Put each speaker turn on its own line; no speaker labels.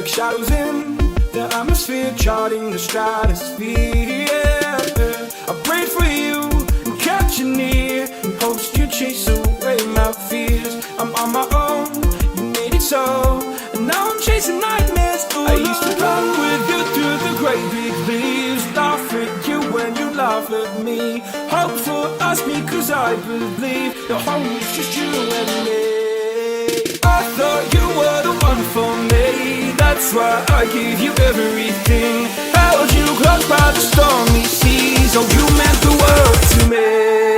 like shadows in the atmosphere, charting the stratosphere. Yeah. I prayed for you and kept you near in hopes you chase away my fears. I'm on my own, you made it so, and now I'm chasing nightmares. I used to run with you through the great big leaves, laugh at you when you laugh at me, hope for us because I believe the home is just you and me. I thought you were the one for me, that's why I gave you everything, held you close by the stormy seas. Oh, you meant the world to me.